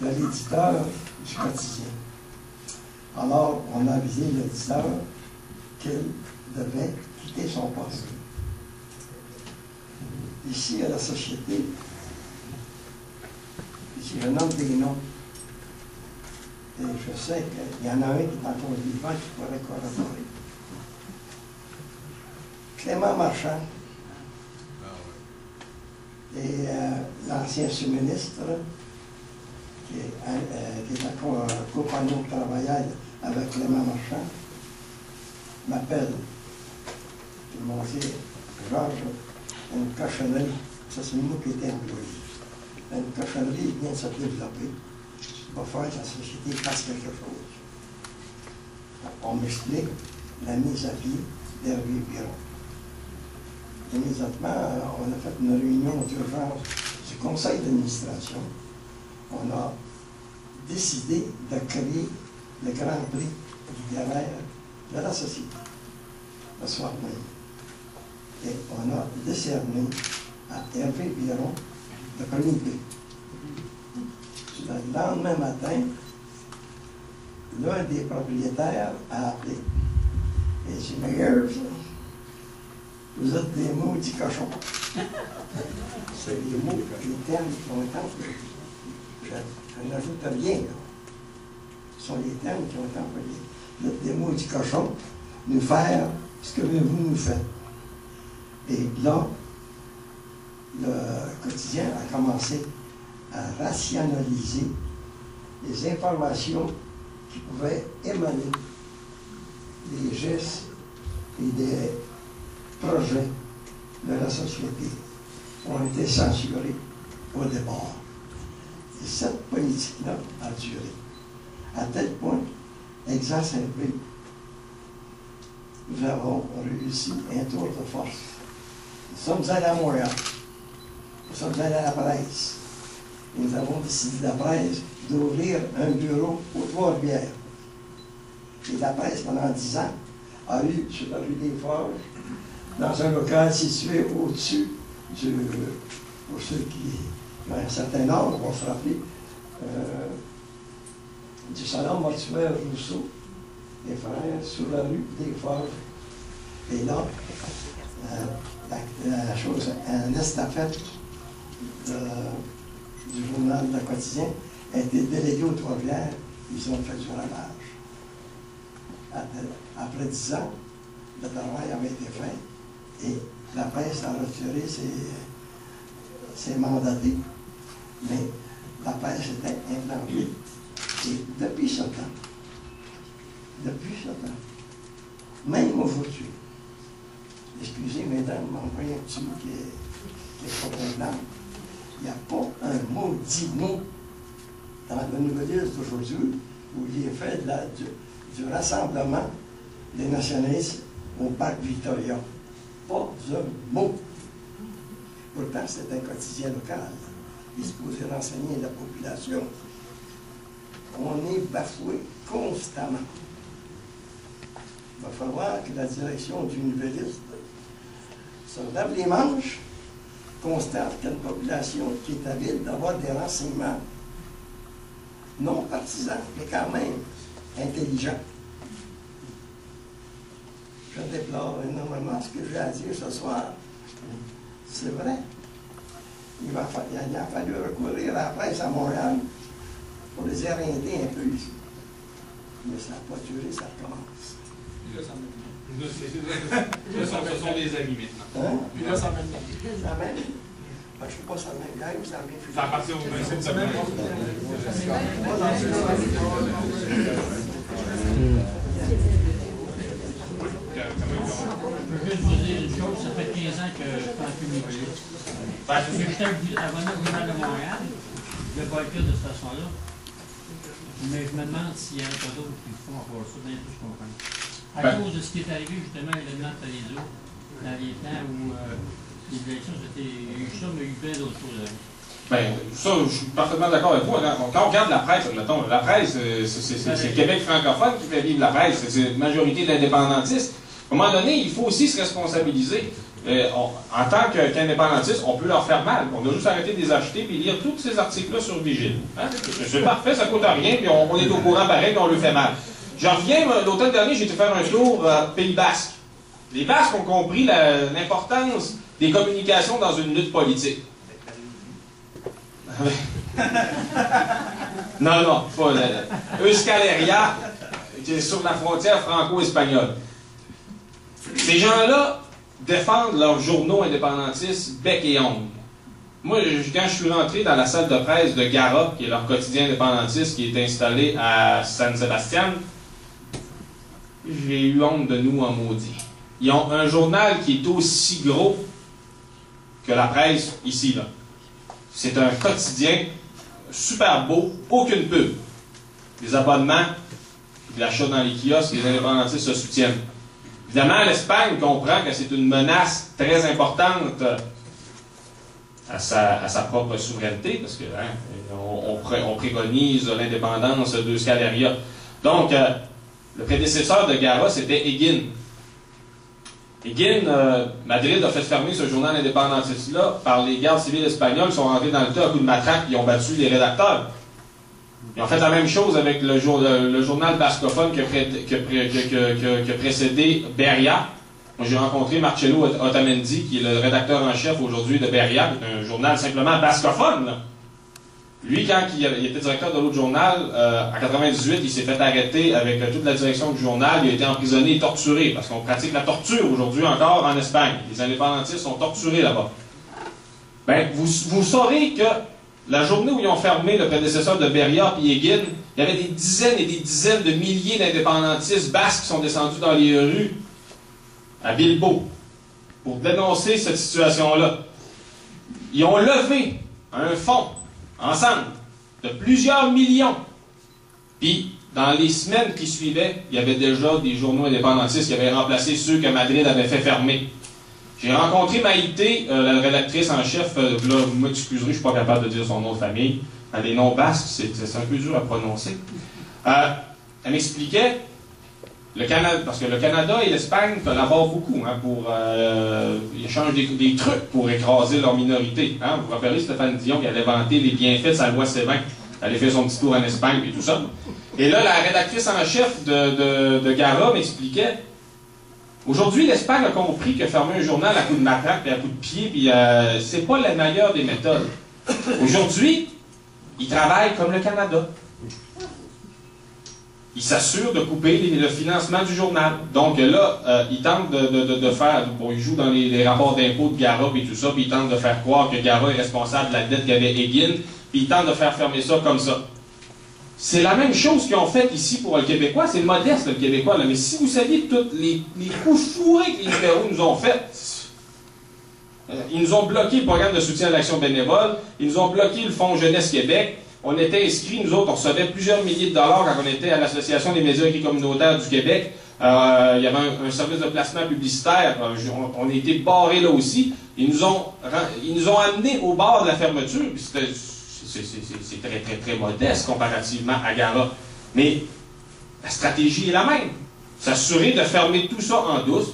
de l'éditeur du quotidien. Alors, on a avisé l'éditeur qu'il devait quitter son poste. Ici, à la société, je nomme des noms. Et je sais qu'il y en a un qui est encore vivant qui pourrait corroborer. Clément Marchand et l'ancien sous-ministre qui est encore compagnon de travail avec Clément Marchand m'appelle. Ils m'ont dit, Georges, une cochonnerie, ça c'est le mot qui était employé. Une cochonnerie vient de se développer. Il va falloir que la société fasse quelque chose. On m'explique la mise à pied d'Hervé Biron. Immédiatement, on a fait une réunion d'urgence du conseil d'administration. On a décidé de créer le Grand Prix littéraire de la société, le soir même. Et on a décerné à Hervé Biron le premier prix. Le lendemain matin, l'un des propriétaires a appelé. Et j'ai dit, meilleur, vous êtes des maudits cochons. C'est les mots, les termes qui ont été employés. Je n'ajoute rien, là. Ce sont les termes qui ont été employés. Vous êtes des maudits cochons, nous faire ce que vous nous faites. Et là, le quotidien a commencé à rationaliser les informations qui pouvaient émaner des gestes et des projets de la société ont été censurés au départ. Et cette politique-là a duré, à tel point exacerbé. Nous avons réussi un tour de force. Nous sommes allés à Montréal, nous sommes allés à la presse. Nous avons décidé, la presse, d'ouvrir un bureau aux Trois-Rivières. Et la presse, pendant 10 ans, a eu, sur la rue des Forges, dans un local situé au-dessus du, pour ceux qui ont un certain âge, vont se rappeler, du salon mortuaire Rousseau, les frères, sur la rue des Forges. Et là, la chose, un estafette du journal Le Quotidien a été délégué aux Trois-Rivières, ils ont fait du ravage. Après 10 ans, le travail avait été fait et la presse a retiré ses mandatés. Mais la presse était implantée. Et depuis ce temps, même aujourd'hui, excusez mesdames, m'envoyer un petit mot qui est pas convenable, il n'y a pas un maudit mot dans le Nouvelliste d'aujourd'hui où il est fait du rassemblement des nationalistes au parc Victoria. Pas un mot. Pourtant, c'est un quotidien local. Il est supposé renseigner la population. On est bafoué constamment. Il va falloir que la direction du Nouvelliste se lave les manches, constate qu'il y a une population qui est avide d'avoir des renseignements non partisans, mais quand même intelligents. Je déplore énormément ce que j'ai à dire ce soir. C'est vrai. Il a fallu recourir à la presse à Montréal pour les éreinter un peu ici. Mais ça n'a pas duré, ça recommence. Ce sont des amis maintenant. Hein? Puis là, ça mène. Ça mène? Ben, je ne sais pas, ça mène gang, ça mène. Ça appartient au principe de semaine. Je veux juste vous dire une chose, ça fait 15 ans que je ne fais plus Nouvelliste. Parce que j'étais abonné au Journal de Montréal, le boycott de cette façon-là. Mais je me demande s'il y en a pas d'autres qui font encore ça, bien plus je comprends. À cause de ce qui est arrivé justement à l'événement de Palaiso, dans les temps où les élections, c'était ça, mais il y a eu plein d'autres choses. Bien, ça, je suis parfaitement d'accord avec vous. Quand on regarde la presse, mettons, la presse, c'est Québec francophone qui fait vivre la presse, c'est la majorité de l'indépendantisme. À un moment donné, il faut aussi se responsabiliser. En tant qu'indépendantiste, on peut leur faire mal. On a juste arrêté de les acheter et lire tous ces articles-là sur Vigile. Hein? C'est parfait, ça ne coûte rien, puis on est au courant pareil, puis on le fait mal. J'en reviens, l'automne dernier, j'ai été faire un tour Pays Basque. Les Basques ont compris l'importance des communications dans une lutte politique. Non, pas Euskal Herria, qui est sur la frontière franco-espagnole. Ces gens-là défendent leurs journaux indépendantistes bec et ongle. Moi, quand je suis rentré dans la salle de presse de Gara, qui est leur quotidien indépendantiste qui est installé à San Sebastián, j'ai eu honte de nous en maudit. Ils ont un journal qui est aussi gros que la presse ici, là. C'est un quotidien super beau, aucune pub. Les abonnements, l'achat dans les kiosques, les indépendantistes se soutiennent. Évidemment, l'Espagne comprend que c'est une menace très importante à sa propre souveraineté, parce que on préconise l'indépendance d'Euskal Herria. Donc, le prédécesseur de Gara, c'était Egin. Madrid a fait fermer ce journal indépendantiste-là par les gardes civils espagnols qui sont rentrés dans le tas à coups de matraque et ont battu les rédacteurs. Ils ont fait la même chose avec le journal bascophone qui a précédé Beria. Moi, j'ai rencontré Marcelo Otamendi, qui est le rédacteur en chef aujourd'hui de Beria, qui est un journal simplement bascophone, là. Lui, quand il était directeur de l'autre journal, en 98, il s'est fait arrêter avec toute la direction du journal. Il a été emprisonné et torturé, parce qu'on pratique la torture aujourd'hui encore en Espagne. Les indépendantistes sont torturés là-bas. Ben, vous saurez que la journée où ils ont fermé le prédécesseur de Beria et Egin, il y avait des dizaines et des dizaines de milliers d'indépendantistes basques qui sont descendus dans les rues à Bilbao pour dénoncer cette situation-là. Ils ont levé un fonds ensemble, de plusieurs millions. Puis, dans les semaines qui suivaient, il y avait déjà des journaux indépendantistes qui avaient remplacé ceux que Madrid avait fait fermer. J'ai rencontré Maïté, la rédactrice en chef, là, vous m'excuserez, je ne suis pas capable de dire son nom de famille. Les noms basques, c'est un peu dur à prononcer. Elle m'expliquait, parce que le Canada et l'Espagne collaborent beaucoup, hein, ils échangent des trucs pour écraser leur minorité. Hein. Vous vous rappelez Stéphane Dion qui allait vanter les bienfaits de sa loi C20. Elle allait faire son petit tour en Espagne et tout ça. Et là, la rédactrice en chef de Gara m'expliquait, aujourd'hui, l'Espagne a compris que fermer un journal à coup de matraque et à coup de pied, puis c'est pas la meilleure des méthodes. Aujourd'hui, ils travaillent comme le Canada. Ils s'assurent de couper le financement du journal. Donc là, ils tentent de faire... Bon, ils jouent dans les rapports d'impôts de Gara et tout ça, puis ils tentent de faire croire que Gara est responsable de la dette qu'avait Egin, puis ils tentent de faire fermer ça comme ça. C'est la même chose qu'ils ont fait ici pour le Québécois. C'est modeste, le Québécois, là. Mais si vous saviez tous les coups fourrés que les libéraux nous ont fait, ils nous ont bloqué le programme de soutien à l'action bénévole, ils nous ont bloqué le Fonds Jeunesse Québec. On était inscrits, nous autres, on recevait plusieurs milliers de dollars quand on était à l'Association des médias écrits communautaires du Québec. Il y avait un service de placement publicitaire. On a été barrés là aussi. Ils nous ont amenés au bord de la fermeture. C'est très, très, très modeste comparativement à Gara. Mais la stratégie est la même. S'assurer de fermer tout ça en douce.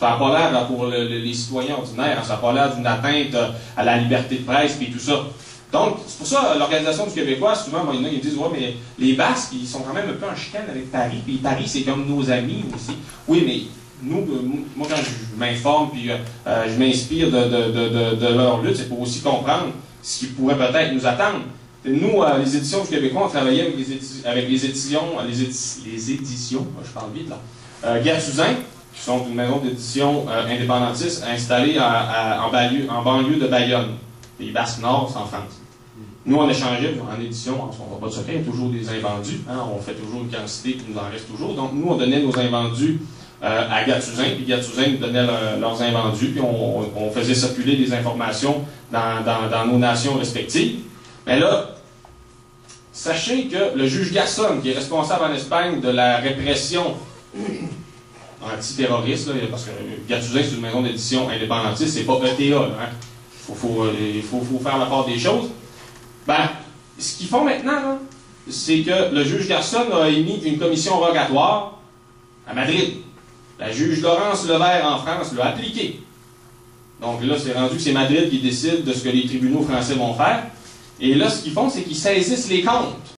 Ça n'a pas l'air, pour les citoyens ordinaires, ça n'a pas l'air d'une atteinte à la liberté de presse et tout ça. Donc, c'est pour ça, l'Organisation du Québécois, souvent, moi, il y en a qui disent, ouais, mais les Basques, ils sont quand même un peu en chicane avec Paris, puis Paris, c'est comme nos amis aussi. Oui, mais nous, moi, quand je m'informe, puis je m'inspire de leur lutte, c'est pour aussi comprendre ce qui pourrait peut-être nous attendre. Nous, les éditions du Québécois, on travaillait avec les éditions, je parle vite, là, Gatuzin, qui sont une maison d'édition indépendantiste installée en banlieue de Bayonne. Les Basques Nord, c'est en France. Nous, on échangeait en édition, on ne va pas de secret, il y a toujours des invendus. Hein, on fait toujours une quantité qui nous en reste toujours. Donc, nous, on donnait nos invendus à Gatuzin, puis Gatuzin nous donnait leurs invendus, puis on faisait circuler des informations dans nos nations respectives. Mais là, sachez que le juge Gasson, qui est responsable en Espagne de la répression antiterroriste, là, parce que Gatuzin, c'est une maison d'édition indépendantiste, c'est pas ETA, là, hein. Il faut faire la part des choses. Ben, ce qu'ils font maintenant, c'est que le juge Garçon a émis une commission rogatoire à Madrid. La juge Laurence Levert en France l'a appliquée. Donc là, c'est rendu que c'est Madrid qui décide de ce que les tribunaux français vont faire. Et là, ce qu'ils font, c'est qu'ils saisissent les comptes